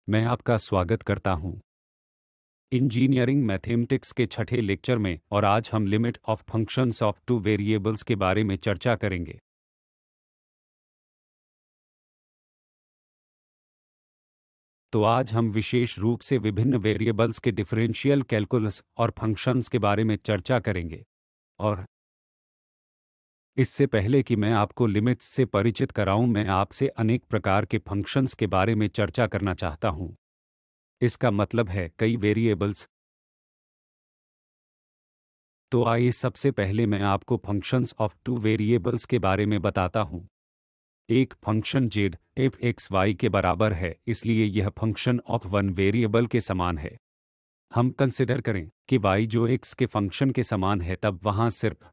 मैं आपका स्वागत करता हूं इंजीनियरिंग मैथमेटिक्स के छठे लेक्चर में और आज हम limit of functions of two variables के बारे में चर्चा करेंगे। तो आज हम विशेष रूप से विभिन्न वेरिएबल्स के डिफरेंशियल कैलकुलस और फंक्शंस के बारे में चर्चा करेंगे। और इससे पहले कि मैं आपको लिमिट्स से परिचित कराऊं, मैं आपसे अनेक प्रकार के फंक्शंस के बारे में चर्चा करना चाहता हूं। इसका मतलब है कई वेरिएबल्स। तो आइए सबसे पहले मैं आपको फंक्शंस ऑफ टू वेरिएबल्स के बारे में बताता हूं। एक function z f x y के बराबर है, इसलिए यह फंक्शन ऑफ वन वेरिएबल के समान है। हम कंसिडर करें कि y जो x के फंक्शन के समान है, तब वहां सिर्फ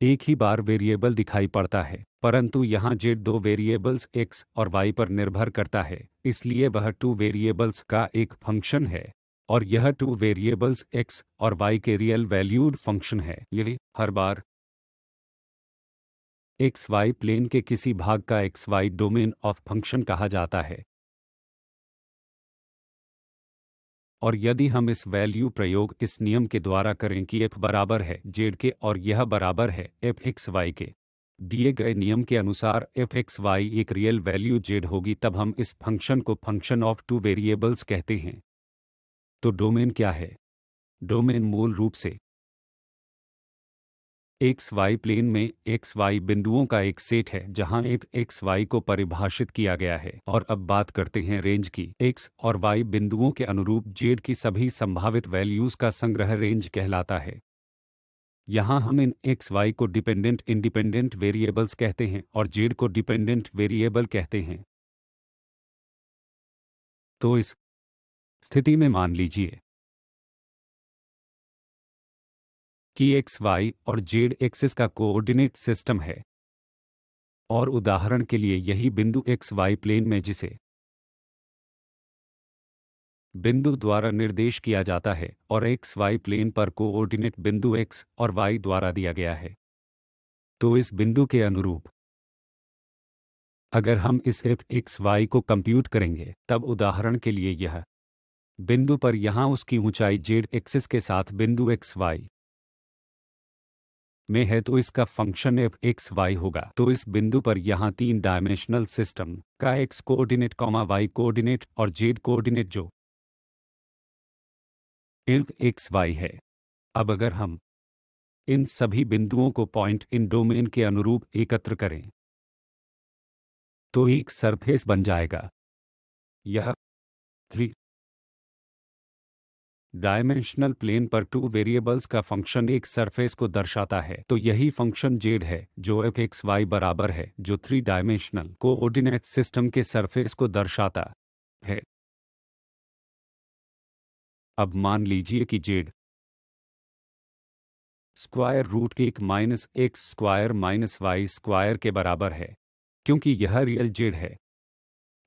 एक ही बार वेरिएबल दिखाई पड़ता है, परंतु यहाँ z दो वेरिएबल्स x और y पर निर्भर करता है, इसलिए वह टू वेरिएबल्स का एक फंक्शन है और यह टू वेरिएबल्स x और y के रियल वैल्यूड फंक्शन है। यदि हर बार एक्स वाई प्लेन के किसी भाग का x y domain of function कहा जाता है। और यदि हम इस वैल्यू प्रयोग इस नियम के द्वारा करें कि f बराबर है z के और यह बराबर है f एक्स वाई के, दिए गए नियम के अनुसार f एक्स वाई एक रियल वैल्यू z होगी, तब हम इस फंक्शन को फंक्शन ऑफ टू वेरिएबल्स कहते हैं। तो डोमेन क्या है? डोमेन मूल रूप से एक्स वाई प्लेन में एक्स वाई बिंदुओं का एक सेट है जहां f एक्स वाई को परिभाषित किया गया है। और अब बात करते हैं रेंज की। एक्स और वाई बिंदुओं के अनुरूप z की सभी संभावित वैल्यूज का संग्रह रेंज कहलाता है। यहाँ हम इन एक्स वाई को डिपेंडेंट इंडिपेंडेंट वेरिएबल्स कहते हैं और z को डिपेंडेंट वेरिएबल कहते हैं। तो इस स्थिति में मान लीजिए कि एक्स वाई और z एक्सिस का कोऑर्डिनेट सिस्टम है और उदाहरण के लिए यही बिंदु एक्स वाई प्लेन में जिसे बिंदु द्वारा निर्देश किया जाता है और एक्स वाई प्लेन पर कोऑर्डिनेट बिंदु एक्स और वाई द्वारा दिया गया है। तो इस बिंदु के अनुरूप अगर हम इस एफ एक्स वाई को कंप्यूट करेंगे, तब उदाहरण के लिए यह बिंदु पर यहाँ उसकी ऊंचाई जेड एक्सिस के साथ बिंदु एक्स वाई में है, तो इसका फंक्शन एफ एक्स वाई होगा। तो इस बिंदु पर यहाँ तीन डायमेंशनल सिस्टम का x coordinate comma y coordinate और जेड कोऑर्डिनेट जो एफ एक्स वाई है। अब अगर हम इन सभी बिंदुओं को पॉइंट इन डोमेन के अनुरूप एकत्र करें तो एक सरफेस बन जाएगा। यह थ्री डायमेंशनल प्लेन पर टू वेरिएबल्स का फंक्शन एक सरफेस को दर्शाता है। तो यही फंक्शन जेड है जो एफ एक्स वाई बराबर है, जो थ्री डायमेंशनल कोऑर्डिनेट सिस्टम के सरफेस को दर्शाता है। अब मान लीजिए कि जेड स्क्वायर रूट के एक minus x square minus y square के बराबर है। क्योंकि यह रियल जेड है,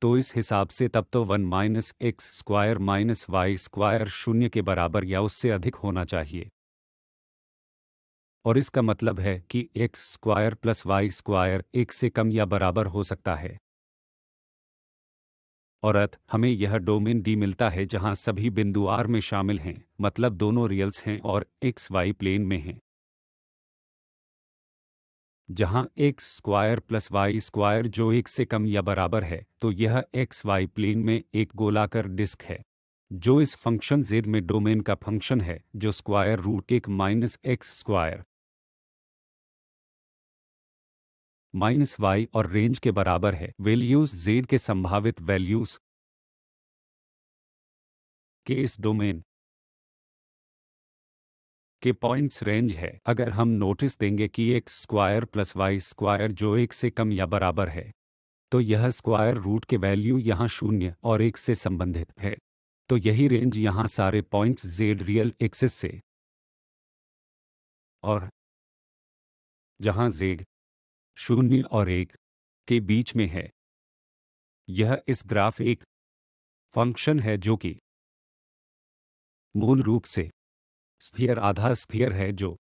तो इस हिसाब से तब तो one minus x square minus y square शून्य के बराबर या उससे अधिक होना चाहिए। और इसका मतलब है कि x square plus y square एक से कम या बराबर हो सकता है। और अत हमें यह डोमेन डी मिलता है जहां सभी बिंदु आर में शामिल हैं, मतलब दोनों रियल्स हैं और एक्स वाई प्लेन में हैं। जहां x square plus y square जो एक से कम या बराबर है, तो यह एक्स वाई प्लेन में एक गोलाकार डिस्क है जो इस फंक्शन z में डोमेन का फंक्शन है, जो स्क्वायर रूट एक minus x square minus y और रेंज के बराबर है। वैल्यूज z के संभावित वैल्यूज के इस डोमेन के पॉइंट्स रेंज है। अगर हम नोटिस देंगे कि x square plus y square जो एक से कम या बराबर है, तो यह स्क्वायर रूट के वैल्यू यहाँ शून्य और एक से संबंधित है। तो यही रेंज यहाँ सारे पॉइंट्स z रियल एक्सिस से और जहाँ z शून्य और एक के बीच में है। यह इस ग्राफ एक फंक्शन है जो कि मूल रूप से स्फीयर आधा स्फीयर है, जो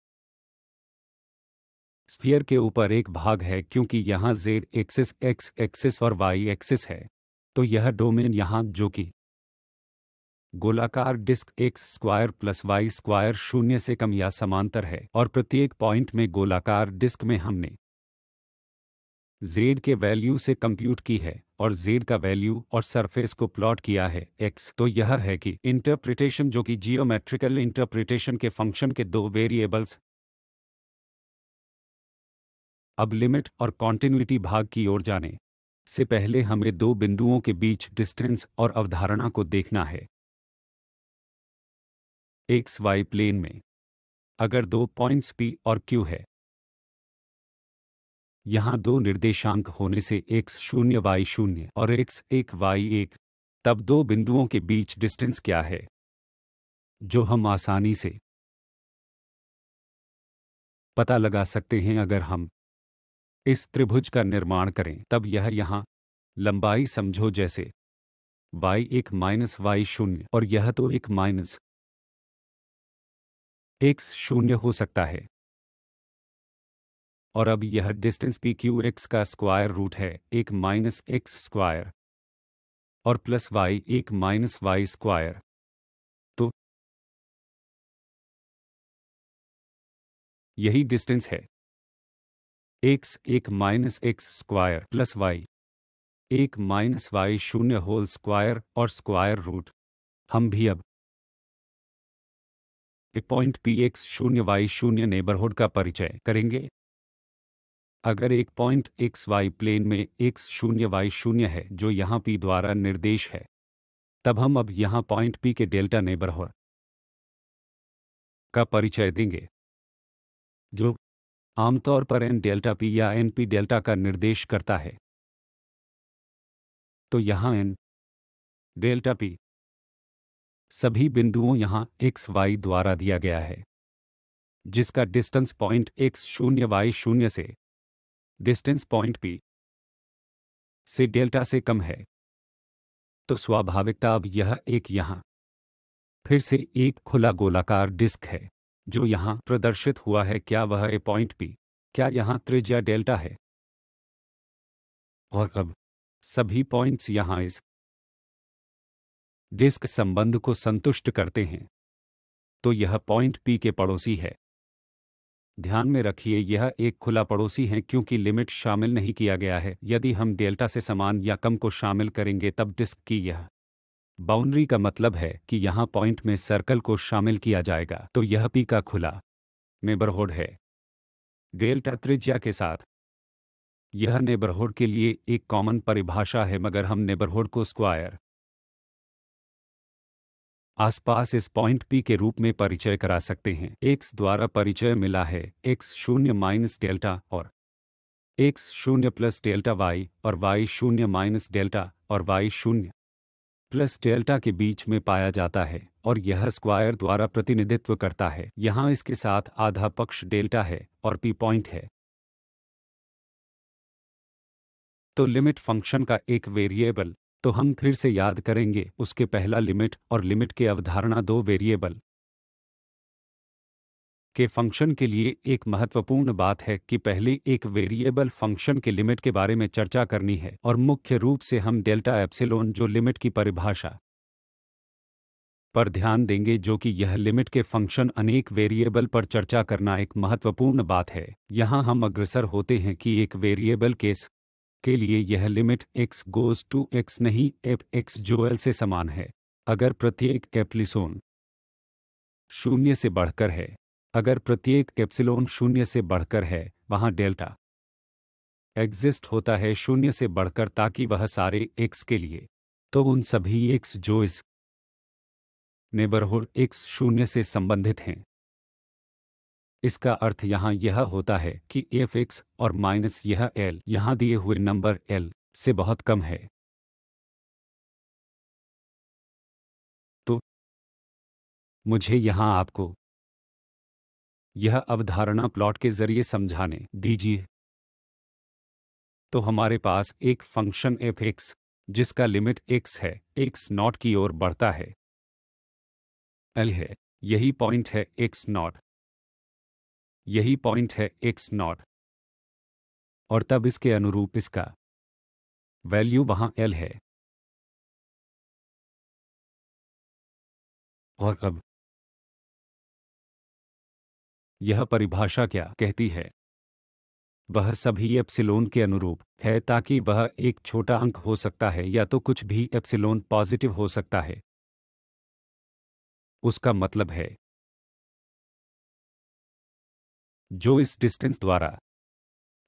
स्फीयर के ऊपर एक भाग है, क्योंकि यहाँ z एक्सिस x एक्सिस और y एक्सिस है। तो यह डोमेन यहाँ जो कि गोलाकार disc x square plus y square शून्य से कम या समांतर है और प्रत्येक पॉइंट में गोलाकार डिस्क में हमने z के वैल्यू से कंप्यूट की है और z का वैल्यू और सरफेस को प्लॉट किया है x। तो यह है कि इंटरप्रिटेशन जो कि जियोमेट्रिकल इंटरप्रिटेशन के फंक्शन के दो वेरिएबल्स। अब लिमिट और कॉन्टिन्यूटी भाग की ओर जाने से पहले हमें दो बिंदुओं के बीच डिस्टेंस और अवधारणा को देखना है। एक्स वाई प्लेन में अगर दो पॉइंट्स P और Q है, यहाँ दो निर्देशांक होने से x0 y0 और x1 y1, तब दो बिंदुओं के बीच डिस्टेंस क्या है जो हम आसानी से पता लगा सकते हैं। अगर हम इस त्रिभुज का निर्माण करें तब यह यहाँ लंबाई समझो जैसे y1 माइनस y0 और यह तो 1 माइनस x0 हो सकता है। और अब यह डिस्टेंस पी क्यू एक्स का स्क्वायर रूट है 1 माइनस एक्स स्क्वायर और plus y 1 minus y square. तो यही डिस्टेंस है x 1 minus x square plus y 1 minus y शून्य होल स्क्वायर और स्क्वायर रूट। हम भी अब ए पॉइंट पी एक्स शून्य वाई शून्य नेबरहुड का परिचय करेंगे। अगर एक पॉइंट एक्स वाई प्लेन में x0 y0 है जो यहाँ P द्वारा निर्देश है, तब हम अब यहाँ पॉइंट P के डेल्टा नेबरहुड का परिचय देंगे जो आमतौर पर n डेल्टा P या np डेल्टा का निर्देश करता है। तो यहाँ n डेल्टा P सभी बिंदुओं यहाँ x y द्वारा दिया गया है जिसका डिस्टेंस पॉइंट x0 y0 से डिस्टेंस पॉइंट P से डेल्टा से कम है। तो स्वाभाविकता अब यह एक यहाँ फिर से एक खुला गोलाकार डिस्क है जो यहाँ प्रदर्शित हुआ है। क्या वह ए पॉइंट P, क्या यहाँ त्रिज्या डेल्टा है? और अब सभी पॉइंट्स यहाँ इस डिस्क संबंध को संतुष्ट करते हैं। तो यह पॉइंट P के पड़ोसी है। ध्यान में रखिए यह एक खुला पड़ोसी है क्योंकि लिमिट शामिल नहीं किया गया है। यदि हम डेल्टा से समान या कम को शामिल करेंगे तब डिस्क की यह बाउंड्री का मतलब है कि यहाँ पॉइंट में सर्कल को शामिल किया जाएगा। तो यह P का खुला नेबरहुड है डेल्टा त्रिज्या के साथ। यह नेबरहुड के लिए एक कॉमन परिभाषा है मगर हम नेबरहुड को स्क्वायर आसपास इस पॉइंट P के रूप में परिचय करा सकते हैं। x द्वारा परिचय मिला है x0 माइनस डेल्टा और x0 प्लस डेल्टा y और y0 माइनस डेल्टा और y0 प्लस डेल्टा के बीच में पाया जाता है और यह स्क्वायर द्वारा प्रतिनिधित्व करता है। यहाँ इसके साथ आधा पक्ष डेल्टा है और P पॉइंट है। तो लिमिट फंक्शन का एक वेरिएबल, तो हम फिर से याद करेंगे उसके पहला लिमिट और लिमिट के अवधारणा दो वेरिएबल के फंक्शन के लिए एक महत्वपूर्ण बात है कि पहले एक वेरिएबल फंक्शन के लिमिट के बारे में चर्चा करनी है और मुख्य रूप से हम डेल्टा एप्सिलॉन जो लिमिट की परिभाषा पर ध्यान देंगे जो कि यह लिमिट के फंक्शन अनेक वेरिएबल पर चर्चा करना एक महत्वपूर्ण बात है। यहाँ हम अग्रसर होते हैं कि एक वेरिएबल केस के लिए यह limit x goes to x नहीं एफ x जो l से समान है अगर प्रत्येक एप्सिलॉन शून्य से बढ़कर है। अगर प्रत्येक एप्सिलॉन शून्य से बढ़कर है वहाँ डेल्टा एग्जिस्ट होता है शून्य से बढ़कर ताकि वह सारे x के लिए, तो उन सभी x जो इस नेबरहुड x0 से संबंधित हैं। इसका अर्थ यहाँ यह होता है कि f(x) और माइनस यह l यहाँ दिए हुए नंबर l से बहुत कम है। तो मुझे यहाँ आपको यह अवधारणा प्लॉट के जरिए समझाने दीजिए। तो हमारे पास एक फंक्शन f(x) जिसका लिमिट x है x0 की ओर बढ़ता है l है, यही पॉइंट है x0, यही पॉइंट है x0 और तब इसके अनुरूप इसका वैल्यू वहाँ l है। और अब यह परिभाषा क्या कहती है? वह सभी एप्सिलॉन के अनुरूप है ताकि वह एक छोटा अंक हो सकता है या तो कुछ भी एप्सिलॉन पॉजिटिव हो सकता है। उसका मतलब है जो इस डिस्टेंस द्वारा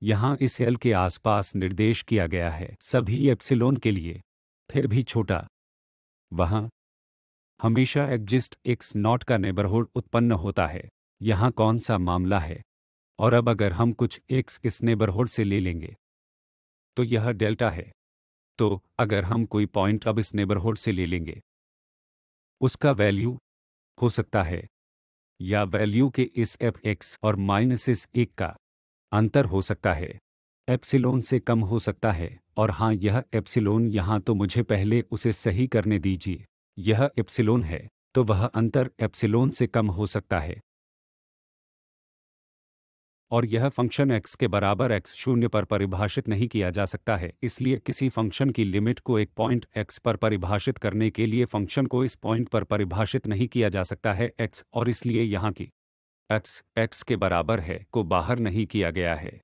यहाँ इस एल के आसपास निर्देश किया गया है सभी एप्सिलॉन के लिए, फिर भी छोटा, वहाँ हमेशा एग्जिस्ट एक्स नॉट का नेबरहुड उत्पन्न होता है। यहाँ कौन सा मामला है? और अब अगर हम कुछ एक्स इस नेबरहुड से ले लेंगे तो यह डेल्टा है। तो अगर हम कोई पॉइंट अब इस नेबरहुड से ले लेंगे, उसका वैल्यू हो सकता है या वैल्यू के इस एफ एक्स और माइनस इस एक का अंतर हो सकता है, एप्सिलॉन से कम हो सकता है। और हाँ, यह एप्सिलॉन यहाँ तो मुझे पहले उसे सही करने दीजिए, यह एप्सिलॉन है, तो वह अंतर एप्सिलॉन से कम हो सकता है। और यह फ़ंक्शन x के बराबर x शून्य पर परिभाषित नहीं किया जा सकता है, इसलिए किसी फ़ंक्शन की लिमिट को एक पॉइंट x पर परिभाषित करने के लिए फ़ंक्शन को इस पॉइंट पर परिभाषित नहीं किया जा सकता है x, और इसलिए यहाँ की x के बराबर है को बाहर नहीं किया गया है।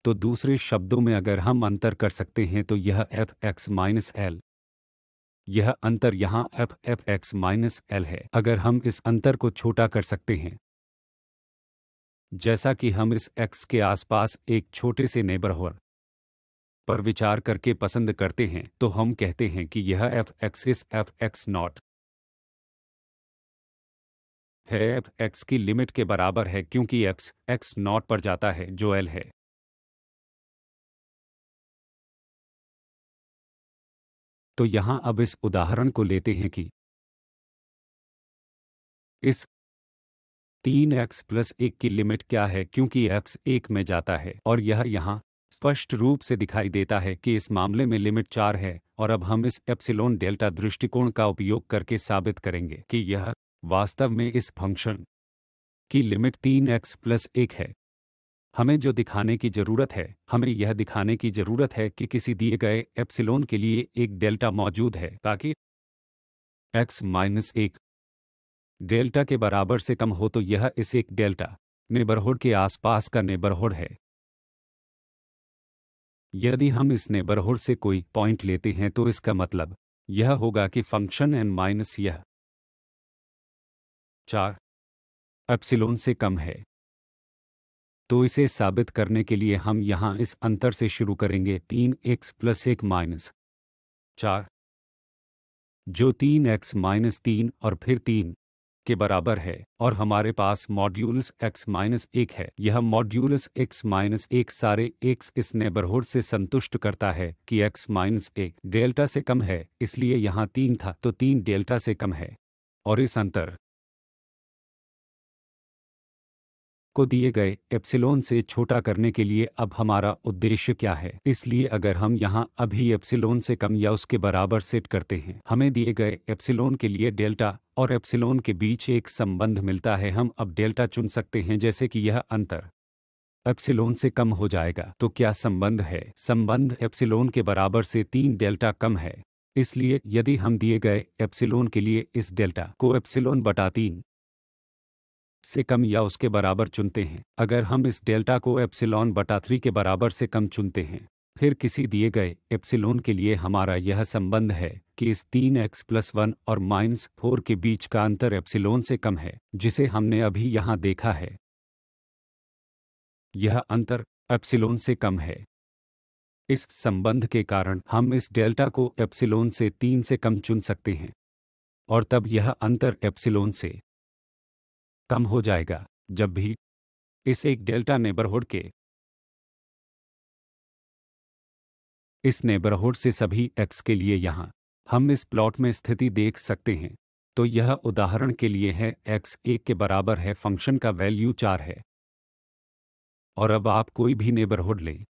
तो दूसरे शब्दों में अगर हम अंतर कर सकते हैं तो यह f x माइनस एल, यह अंतर यहाँ f x माइनस एल है। अगर हम इस अंतर को छोटा कर सकते हैं, जैसा कि हम इस x के आसपास एक छोटे से नेबरहुड पर विचार करके पसंद करते हैं, तो हम कहते हैं कि यह f x इस f x नॉट है f x की लिमिट के बराबर है क्योंकि x x नॉट पर जाता है जो l है। तो यहाँ अब इस उदाहरण को लेते हैं कि इस 3x प्लस 1 की लिमिट क्या है क्योंकि x 1 में जाता है, और यह यहाँ स्पष्ट रूप से दिखाई देता है कि इस मामले में लिमिट 4 है। और अब हम इस एप्सिलॉन डेल्टा दृष्टिकोण का उपयोग करके साबित करेंगे कि यह वास्तव में इस फंक्शन की लिमिट 3x प्लस 1 है। हमें जो दिखाने की ज़रूरत है, हमें यह दिखाने की ज़रूरत है कि किसी दिए गए एप्सिलॉन के लिए एक डेल्टा मौजूद है ताकि x माइनस 1 डेल्टा के बराबर से कम हो, तो यह इस एक डेल्टा नेबरहुड के आसपास का नेबरहुड है। यदि हम इस नेबरहुड से कोई पॉइंट लेते हैं तो इसका मतलब यह होगा कि फंक्शन n माइनस यह 4 एप्सिलॉन से कम है। तो इसे साबित करने के लिए हम यहाँ इस अंतर से शुरू करेंगे 3x प्लस 1 माइनस 4, जो 3x माइनस 3 और फिर 3 के बराबर है, और हमारे पास मॉड्यूलस x माइनस 1 है। यह मॉड्यूलस x माइनस 1 सारे x इस नेबरहुड से संतुष्ट करता है कि x माइनस 1 डेल्टा से कम है, इसलिए यहाँ 3 था तो 3 डेल्टा से कम है। और इस अंतर को दिए गए एप्सिलॉन से छोटा करने के लिए अब हमारा उद्देश्य क्या है? इसलिए अगर हम यहाँ अभी एप्सिलॉन से कम या उसके बराबर सेट करते हैं, हमें दिए गए एप्सिलॉन के लिए डेल्टा और एप्सिलॉन के बीच एक संबंध मिलता है। हम अब डेल्टा चुन सकते हैं जैसे कि यह अंतर एप्सिलॉन से कम हो जाएगा। तो क्या संबंध है? संबंध एप्सिलॉन के बराबर से 3 डेल्टा कम है। इसलिए यदि हम दिए गए एप्सिलॉन के लिए इस डेल्टा को एप्सिलॉन बटा 3 से कम या उसके बराबर चुनते हैं, अगर हम इस डेल्टा को एप्सिलॉन बटा 3 के बराबर से कम चुनते हैं, फिर किसी दिए गए एप्सिलॉन के लिए हमारा यह संबंध है कि इस 3x प्लस 1 और माइनस 4 के बीच का अंतर एप्सिलॉन से कम है, जिसे हमने अभी यहाँ देखा है। यह अंतर एप्सिलॉन से कम है। इस संबंध के कारण हम इस डेल्टा को एप्सिलॉन से 3 से कम चुन सकते हैं, और तब यह अंतर एप्सिलॉन से कम हो जाएगा जब भी इस एक डेल्टा नेबरहुड के इस नेबरहुड से सभी x के लिए यहाँ हम इस प्लॉट में स्थिति देख सकते हैं। तो यह उदाहरण के लिए है x 1 के बराबर है, फंक्शन का वैल्यू 4 है। और अब आप कोई भी नेबरहुड लें,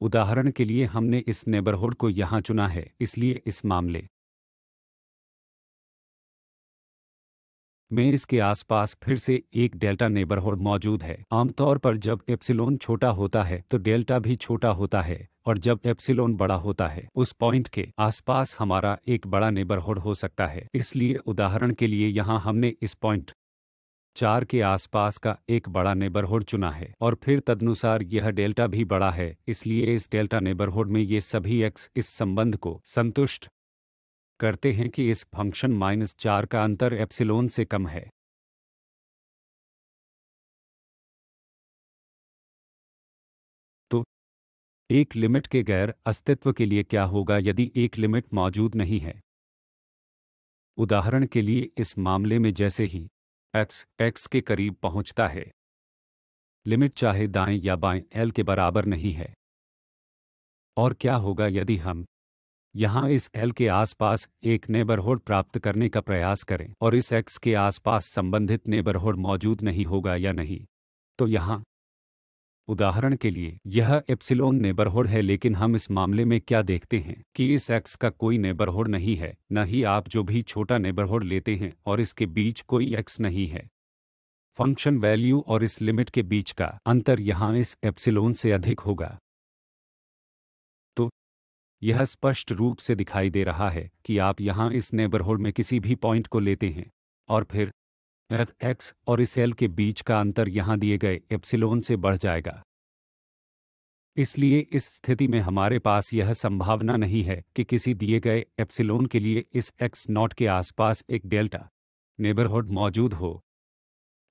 उदाहरण के लिए हमने इस नेबरहुड को यहाँ चुना है, इसलिए इस मामले में इसके आसपास फिर से एक डेल्टा नेबरहुड मौजूद है। आमतौर पर जब एप्सिलॉन छोटा होता है तो डेल्टा भी छोटा होता है, और जब एप्सिलॉन बड़ा होता है उस पॉइंट के आसपास हमारा एक बड़ा नेबरहुड हो सकता है। इसलिए उदाहरण के लिए यहाँ हमने इस पॉइंट 4 के आसपास का एक बड़ा नेबरहुड चुना है और फिर तदनुसार यह डेल्टा भी बड़ा है, इसलिए इस डेल्टा नेबरहुड में ये सभी x इस संबंध को संतुष्ट करते हैं कि इस फंक्शन -4 का अंतर एप्सिलॉन से कम है। तो एक लिमिट के गैर अस्तित्व के लिए क्या होगा यदि एक लिमिट मौजूद नहीं है? उदाहरण के लिए इस मामले में जैसे ही x के करीब पहुंचता है, लिमिट चाहे दाएं या बाएं l के बराबर नहीं है। और क्या होगा यदि हम यहाँ इस l के आसपास एक नेबरहुड प्राप्त करने का प्रयास करें और इस x के आसपास संबंधित नेबरहुड मौजूद नहीं होगा या नहीं? तो यहाँ उदाहरण के लिए यह एप्सिलॉन नेबरहुड है, लेकिन हम इस मामले में क्या देखते हैं कि इस x का कोई नेबरहुड नहीं है, न ही आप जो भी छोटा नेबरहुड लेते हैं और इसके बीच कोई x नहीं है। फंक्शन वैल्यू और इस लिमिट के बीच का अंतर यहाँ इस एप्सिलॉन से अधिक होगा। तो यह स्पष्ट रूप से दिखाई दे रहा है कि आप यहाँ इस नेबरहुड में किसी भी पॉइंट को लेते हैं और फिर x और इस l के बीच का अंतर यहाँ दिए गए एप्सिलॉन से बढ़ जाएगा। इसलिए इस स्थिति में हमारे पास यह संभावना नहीं है कि किसी दिए गए एप्सिलॉन के लिए इस x0 के आसपास एक डेल्टा नेबरहुड मौजूद हो।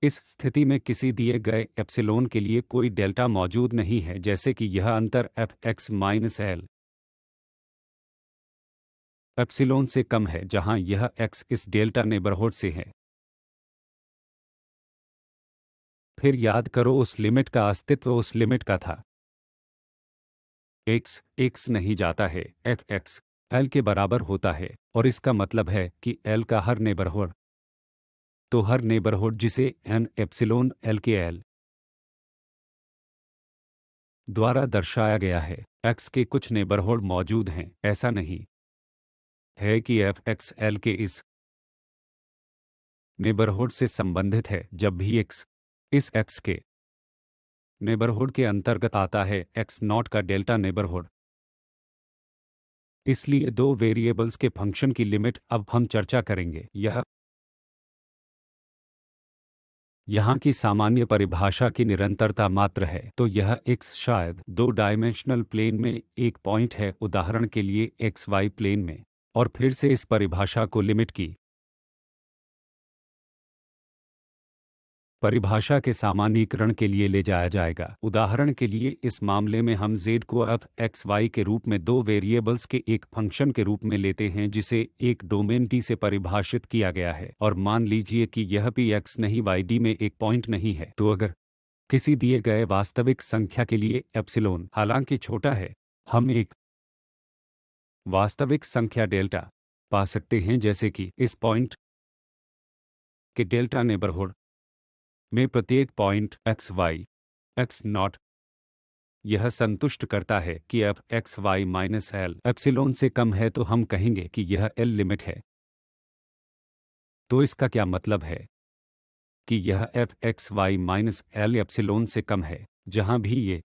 इस स्थिति में किसी दिए गए एप्सिलॉन के लिए कोई डेल्टा मौजूद नहीं है, जैसे कि यह अंतर f(x-l) एप्सिलॉन से कम है, जहां यह x इस डेल्टा नेबरहुड से है। फिर याद करो उस लिमिट का अस्तित्व उस लिमिट का था x नहीं जाता है, f(x) l के बराबर होता है, और इसका मतलब है कि l का हर नेबरहुड, तो हर नेबरहुड जिसे n एप्सिलॉन l के l द्वारा दर्शाया गया है, x के कुछ नेबरहुड मौजूद हैं। ऐसा नहीं है कि f(x) l के इस नेबरहुड से संबंधित है। जब भी x इस x के नेबरहुड के अंतर्गत आता है x0 का डेल्टा नेबरहुड। इसलिए दो वेरिएबल्स के फंक्शन की लिमिट अब हम चर्चा करेंगे। यह यहाँ की सामान्य परिभाषा की निरंतरता मात्र है, तो यह x शायद दो डायमेंशनल प्लेन में एक पॉइंट है, उदाहरण के लिए xy प्लेन में, और फिर से इस परिभाषा को लिमिट की परिभाषा के सामान्यीकरण के लिए ले जाया जाएगा। उदाहरण के लिए इस मामले में हम z को f(x, y) के रूप में दो वेरिएबल्स के एक फंक्शन के रूप में लेते हैं जिसे एक डोमेन D से परिभाषित किया गया है, और मान लीजिए कि यह भी x नहीं y D में एक पॉइंट नहीं है। तो अगर किसी दिए गए वास्तविक संख्या के लिए एप्सिलॉन हालांकि छोटा है, हम एक वास्तविक संख्या डेल्टा पा सकते हैं, जैसे कि इस पॉइंट के डेल्टा नेबरहुड में प्रत्येक पॉइंट xy x0 यह संतुष्ट करता है कि f(x, y-l) एप्सिलॉन से कम है, तो हम कहेंगे कि यह l लिमिट है। तो इसका क्या मतलब है कि यह f(x, y-l) एप्सिलॉन से कम है। जहां भी ये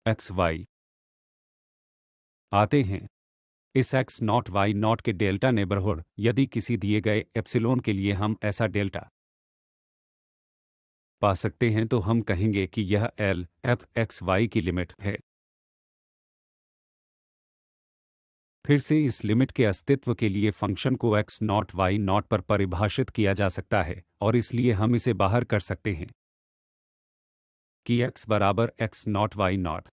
x y आते हैं इस x0 y0 के डेल्टा नेबरहुड, यदि किसी दिए गए एप्सिलॉन के लिए हम ऐसा डेल्टा पा सकते हैं, तो हम कहेंगे कि यह l f(x, y) की लिमिट है। फिर से इस लिमिट के अस्तित्व के लिए फंक्शन को x0 y0 पर परिभाषित किया जा सकता है, और इसलिए हम इसे बाहर कर सकते हैं कि x बराबर x0 y0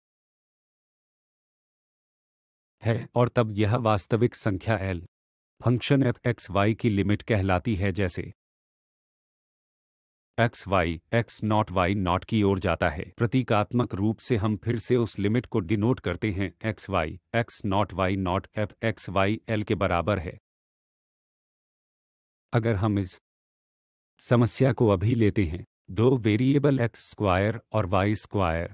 है, और तब यह वास्तविक संख्या l फंक्शन f(x, y) की लिमिट कहलाती है, जैसे xy x0 y0 की ओर जाता है। प्रतीकात्मक रूप से हम फिर से उस लिमिट को डिनोट करते हैं xy x0 y0 f(x, y)l के बराबर है। अगर हम इस समस्या को अभी लेते हैं, दो वेरिएबल x स्क्वायर और y स्क्वायर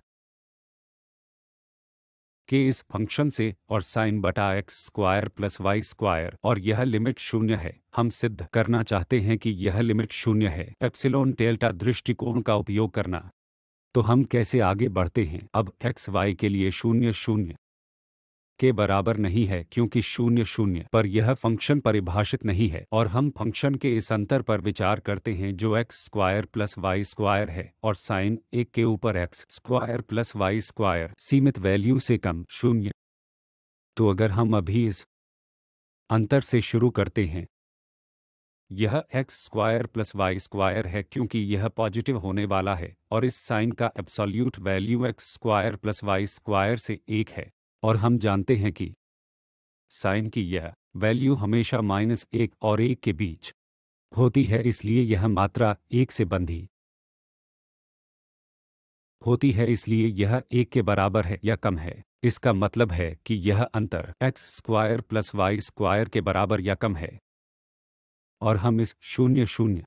के इस फंक्शन से और साइन बटा x square plus y square, और यह लिमिट 0 है। हम सिद्ध करना चाहते हैं कि यह लिमिट 0 है एप्सिलॉन डेल्टा दृष्टिकोण का उपयोग करना। तो हम कैसे आगे बढ़ते हैं? अब x y के लिए 0 0 के बराबर नहीं है क्योंकि 0 0 पर यह फंक्शन परिभाषित नहीं है और हम फंक्शन के इस अंतर पर विचार करते हैं जो x square plus y square है और साइन 1 के ऊपर x square plus y square सीमित वैल्यू से कम 0। तो अगर हम अभी इस अंतर से शुरू करते हैं, यह x square plus y square है क्योंकि यह पॉजिटिव होने वाला है और इस साइन का absolute value x square plus y square से 1 है और हम जानते हैं कि साइन की यह वैल्यू हमेशा -1 और 1 के बीच होती है, इसलिए यह मात्रा 1 से बंधी होती है, इसलिए यह 1 के बराबर है या कम है। इसका मतलब है कि यह अंतर x square plus y square के बराबर या कम है और हम इस 0 0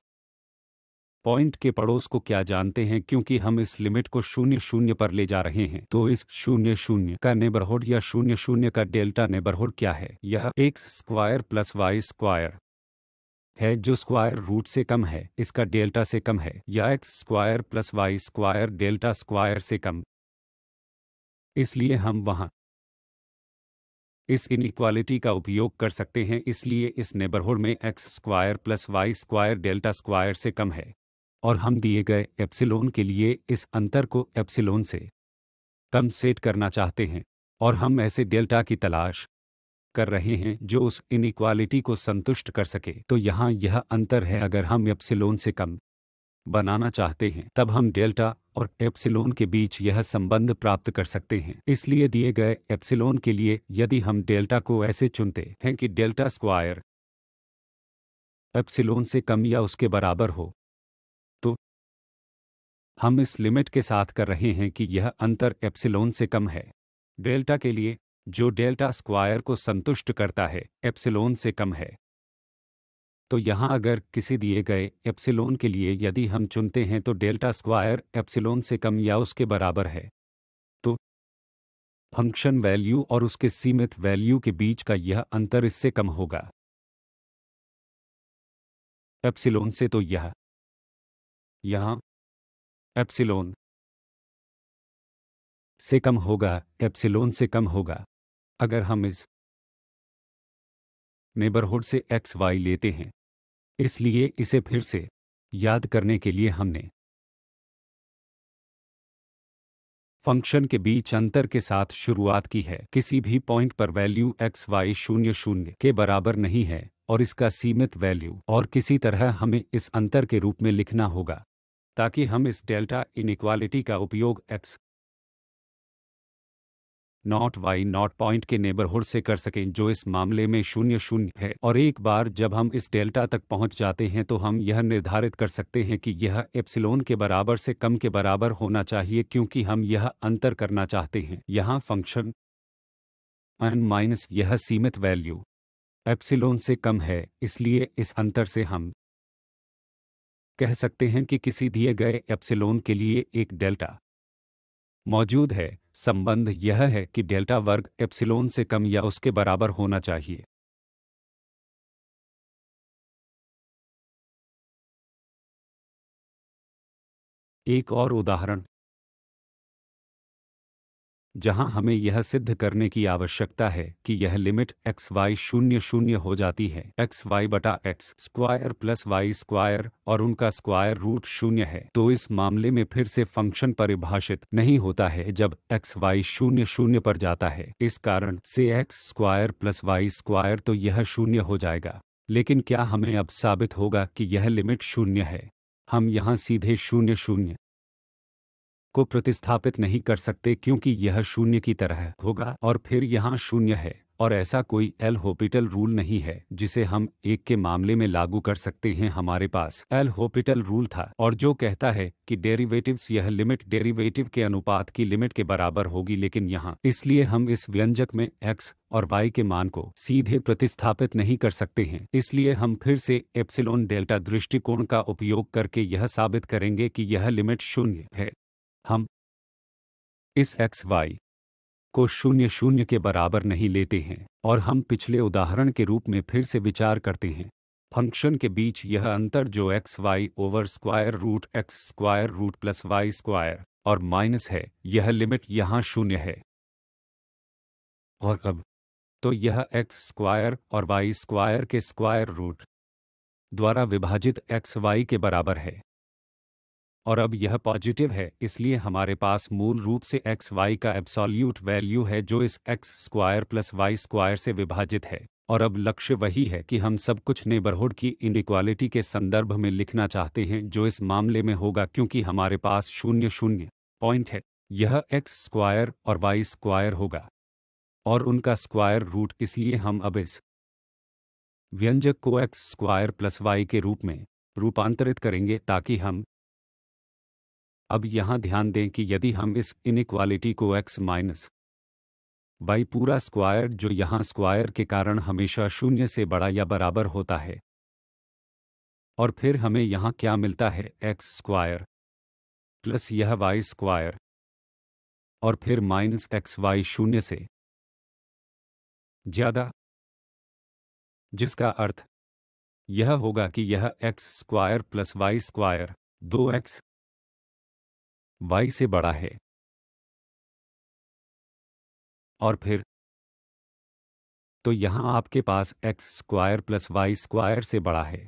पॉइंट के पड़ोस को क्या जानते हैं क्योंकि हम इस लिमिट को 0 0 पर ले जा रहे हैं। तो इस 0 0 का नेबरहुड या 0 0 का डेल्टा नेबरहुड क्या है? यह x square plus y square है जो स्क्वायर रूट से कम है, इसका डेल्टा से कम है, या x square plus y square delta square से कम। इसलिए हम वहां इस इनइक्वालिटी का उपयोग कर सकते हैं, इसलिए इस नेबरहुड में x square plus y square delta square से कम है और हम दिए गए एप्सिलॉन के लिए इस अंतर को एप्सिलॉन से कम सेट करना चाहते हैं और हम ऐसे डेल्टा की तलाश कर रहे हैं जो उस इनइक्वालिटी को संतुष्ट कर सके। तो यहाँ यह अंतर है, अगर हम एप्सिलॉन से कम बनाना चाहते हैं तब हम डेल्टा और एप्सिलॉन के बीच यह संबंध प्राप्त कर सकते हैं। इसलिए दिए गए एप्सिलॉन के लिए यदि हम डेल्टा को ऐसे चुनते हैं कि डेल्टा स्क्वायर एप्सिलॉन से कम या उसके बराबर हो, तो हम इस लिमिट के साथ कर रहे हैं कि यह अंतर एप्सिलॉन से कम है। डेल्टा के लिए जो डेल्टा स्क्वायर को संतुष्ट करता है एप्सिलॉन से कम है। तो यहाँ अगर किसी दिए गए एप्सिलॉन के लिए यदि हम चुनते हैं तो डेल्टा स्क्वायर एप्सिलॉन से कम या उसके बराबर है, तो फंक्शन वैल्यू और उसके सीमित वैल्यू के बीच का यह अंतर इससे कम होगा एप्सिलॉन से। तो यह यहाँ एप्सिलॉन से कम होगा, एप्सिलॉन से कम होगा। अगर हम इस नेबरहुड से एक्स वाई लेते हैं, इसलिए इसे फिर से याद करने के लिए हमने फंक्शन के बीच अंतर के साथ शुरुआत की है। किसी भी पॉइंट पर वैल्यू एक्स वाई 0 0 के बराबर नहीं है और इसका सीमित वैल्यू और किसी तरह हमें इस अंतर के रूप में लिखना होगा ताकि हम इस डेल्टा इनइक्वालिटी का उपयोग x not y not point के नेबरहुड से कर सकें जो इस मामले में 0 0 है। और एक बार जब हम इस डेल्टा तक पहुंच जाते हैं तो हम यह निर्धारित कर सकते हैं कि यह एप्सिलॉन के बराबर से कम के बराबर होना चाहिए क्योंकि हम यह अंतर करना चाहते हैं। यहाँ फंक्शन n माइनस यह सीमित वैल्यू एप्सिलॉन से कम है, इसलिए इस अंतर से हम कह सकते हैं कि किसी दिए गए एप्सिलॉन के लिए एक डेल्टा मौजूद है। संबंध यह है कि डेल्टा वर्ग एप्सिलॉन से कम या उसके बराबर होना चाहिए। एक और उदाहरण जहां हमें यह सिद्ध करने की आवश्यकता है कि यह लिमिट एक्स वाई 0 0 हो जाती है एक्स वाई बटा x square plus y square और उनका स्क्वायर रूट 0 है। तो इस मामले में फिर से फंक्शन परिभाषित नहीं होता है जब एक्स वाई 0 0 पर जाता है। इस कारण से x square plus y square तो यह 0 हो जाएगा। लेकिन क्या हमें अब साबित होगा कि यह लिमिट 0 है? हम यहाँ सीधे 0 0 को प्रतिस्थापित नहीं कर सकते क्योंकि यह 0 की तरह होगा और फिर यहाँ 0 है और ऐसा कोई एल हॉपिटल रूल नहीं है जिसे हम एक के मामले में लागू कर सकते हैं। हमारे पास एल हॉपिटल रूल था और जो कहता है कि डेरिवेटिव्स यह लिमिट डेरिवेटिव के अनुपात की लिमिट के बराबर होगी, लेकिन यहाँ इसलिए हम इस व्यंजक में x और y के मान को सीधे प्रतिस्थापित नहीं कर सकते हैं। इसलिए हम फिर से एप्सिलॉन डेल्टा दृष्टिकोण का उपयोग करके यह साबित करेंगे कि यह लिमिट 0 है। हम इस एक्स वाई को 0 0 के बराबर नहीं लेते हैं और हम पिछले उदाहरण के रूप में फिर से विचार करते हैं फंक्शन के बीच यह अंतर जो x y over square root plus y square और माइनस है, यह लिमिट यहाँ 0 है। और अब तो यह एक्स स्क्वायर और वाई स्क्वायर के स्क्वायर रूट द्वारा विभाजित एक्स वाई के बराबर है। और अब यह पॉजिटिव है, इसलिए हमारे पास मूल रूप से एक्स वाई का एब्सोल्यूट वैल्यू है जो इस x square plus y square से विभाजित है। और अब लक्ष्य वही है कि हम सब कुछ नेबरहुड की इनइक्वालिटी के संदर्भ में लिखना चाहते हैं, जो इस मामले में होगा क्योंकि हमारे पास 0 0 पॉइंट है, यह एक्स स्क्वायर और वाई स्क्वायर होगा और उनका स्क्वायर रूट, इसलिए हम अब इस व्यंजक को एक्स स्क्वायर प्लस वाई के रूप में रूपांतरित करेंगे ताकि हम अब यहाँ ध्यान दें कि यदि हम इस इनइक्वालिटी को x माइनस वाई पूरा स्क्वायर, जो यहाँ स्क्वायर के कारण हमेशा 0 से बड़ा या बराबर होता है, और फिर हमें यहाँ क्या मिलता है, एक्स स्क्वायर प्लस यह वाई स्क्वायर और फिर माइनस एक्स वाई 0 से ज़्यादा, जिसका अर्थ यह होगा कि यह x square plus y square 2x y से बड़ा है। और फिर तो यहाँ आपके पास x square plus y square से बड़ा है।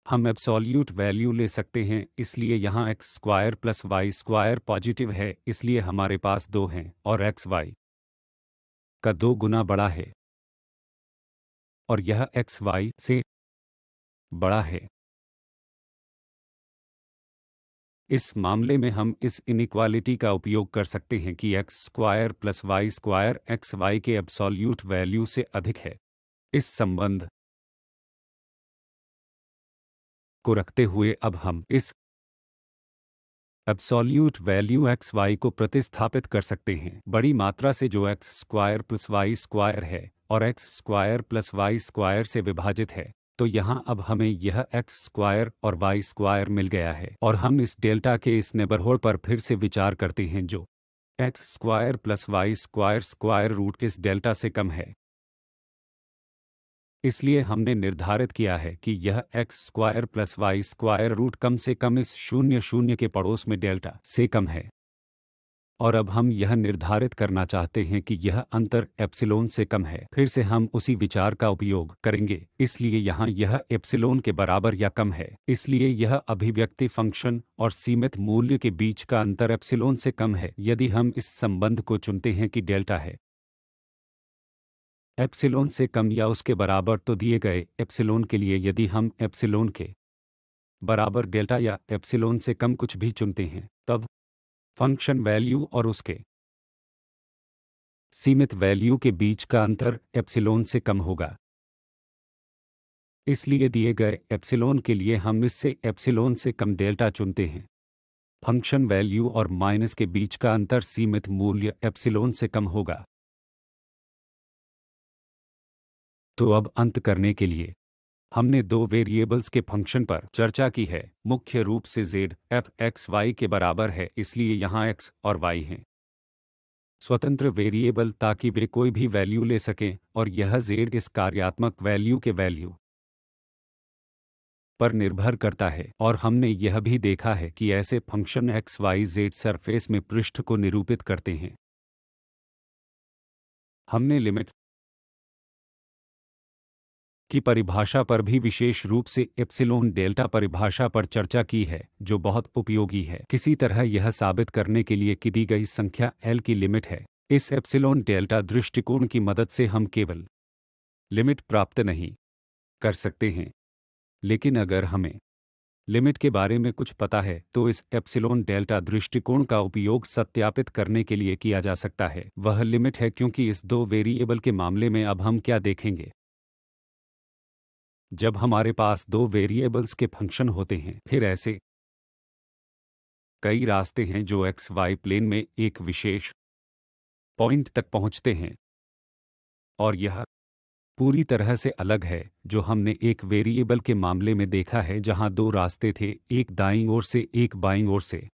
हम एब्सोल्यूट वैल्यू ले सकते हैं, इसलिए यहाँ x square plus y square positive है, इसलिए हमारे पास 2 हैं और एक्स वाई का 2 गुना बड़ा है और यह एक्स वाई से बड़ा है। इस मामले में हम इस इनइक्वालिटी का उपयोग कर सकते हैं कि x square plus y square x y के एब्सोल्यूट वैल्यू से अधिक है। इस संबंध को रखते हुए अब हम इस एब्सोल्यूट वैल्यू एक्स वाई को प्रतिस्थापित कर सकते हैं बड़ी मात्रा से, जो x square plus y square है और x square plus y square से विभाजित है। तो यहाँ अब हमें यह एक्स स्क्वायर और वाई स्क्वायर मिल गया है और हम इस डेल्टा के इस नेबरहुड पर फिर से विचार करते हैं, जो x square plus y square square root इस डेल्टा से कम है। इसलिए हमने निर्धारित किया है कि यह x square plus y square root कम से कम इस 0 0 के पड़ोस में डेल्टा से कम है। और अब हम यह निर्धारित करना चाहते हैं कि यह अंतर एप्सिलॉन से कम है। फिर से हम उसी विचार का उपयोग करेंगे, इसलिए यहाँ यह एप्सिलॉन के बराबर या कम है, इसलिए यह अभिव्यक्ति फ़ंक्शन और सीमित मूल्य के बीच का अंतर एप्सिलॉन से कम है यदि हम इस संबंध को चुनते हैं कि डेल्टा है एप्सिलॉन से कम या उसके बराबर। तो दिए गए एप्सिलॉन के लिए यदि हम एप्सिलॉन के बराबर डेल्टा या एप्सिलॉन से कम कुछ भी चुनते हैं, तब फंक्शन वैल्यू और उसके सीमित वैल्यू के बीच का अंतर एप्सिलॉन से कम होगा। इसलिए दिए गए एप्सिलॉन के लिए हम इससे एप्सिलॉन से कम डेल्टा चुनते हैं। फंक्शन वैल्यू और माइनस के बीच का अंतर सीमित मूल्य एप्सिलॉन से कम होगा। तो अब अंत करने के लिए हमने दो वेरिएबल्स के फंक्शन पर चर्चा की है। मुख्य रूप से z f x y के बराबर है, इसलिए यहाँ x और y हैं स्वतंत्र वेरिएबल ताकि वे कोई भी वैल्यू ले सकें, और यह z इस कार्यात्मक वैल्यू के वैल्यू पर निर्भर करता है। और हमने यह भी देखा है कि ऐसे function x y z surface में पृष्ठ को निरूपित करते हैं। हमने लिमिट की परिभाषा पर भी विशेष रूप से एप्सिलॉन डेल्टा परिभाषा पर चर्चा की है, जो बहुत उपयोगी है किसी तरह यह साबित करने के लिए कि दी गई संख्या L की लिमिट है। इस एप्सिलॉन डेल्टा दृष्टिकोण की मदद से हम केवल लिमिट प्राप्त नहीं कर सकते हैं, लेकिन अगर हमें लिमिट के बारे में कुछ पता है तो इस एप्सिलॉन डेल्टा दृष्टिकोण का उपयोग सत्यापित करने के लिए किया जा सकता है। वह लिमिट है, क्योंकि इस दो वेरिएबल के मामले में अब हम क्या देखेंगे, जब हमारे पास दो वेरिएबल्स के फंक्शन होते हैं, फिर ऐसे कई रास्ते हैं जो एक्स वाई प्लेन में एक विशेष पॉइंट तक पहुंचते हैं, और यह पूरी तरह से अलग है जो हमने एक वेरिएबल के मामले में देखा है जहां दो रास्ते थे, एक दाईं ओर से एक बाईं ओर से,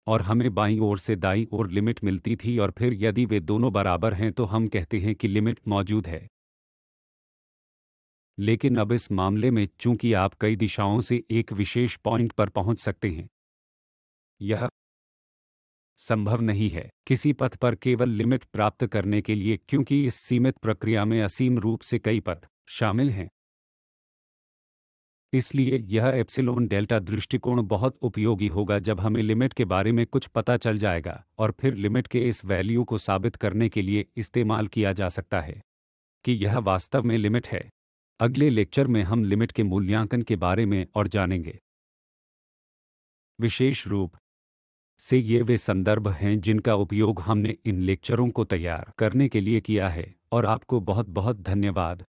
और हमें बाईं ओर से दाईं ओर लिमिट मिलती थी, और फिर यदि वे दोनों बराबर हैं तो हम कहते हैं कि लिमिट मौजूद है। लेकिन अब इस मामले में चूंकि आप कई दिशाओं से एक विशेष पॉइंट पर पहुंच सकते हैं, यह संभव नहीं है किसी पथ पर केवल लिमिट प्राप्त करने के लिए, क्योंकि इस सीमित प्रक्रिया में असीम रूप से कई पथ शामिल हैं। इसलिए यह एप्सिलॉन डेल्टा दृष्टिकोण बहुत उपयोगी होगा जब हमें लिमिट के बारे में कुछ पता चल जाएगा, और फिर लिमिट के इस वैल्यू को साबित करने के लिए इस्तेमाल किया जा सकता है कि यह वास्तव में लिमिट है। अगले लेक्चर में हम लिमिट के मूल्यांकन के बारे में और जानेंगे। विशेष रूप से ये वे संदर्भ हैं जिनका उपयोग हमने इन लेक्चरों को तैयार करने के लिए किया है, और आपको बहुत बहुत धन्यवाद।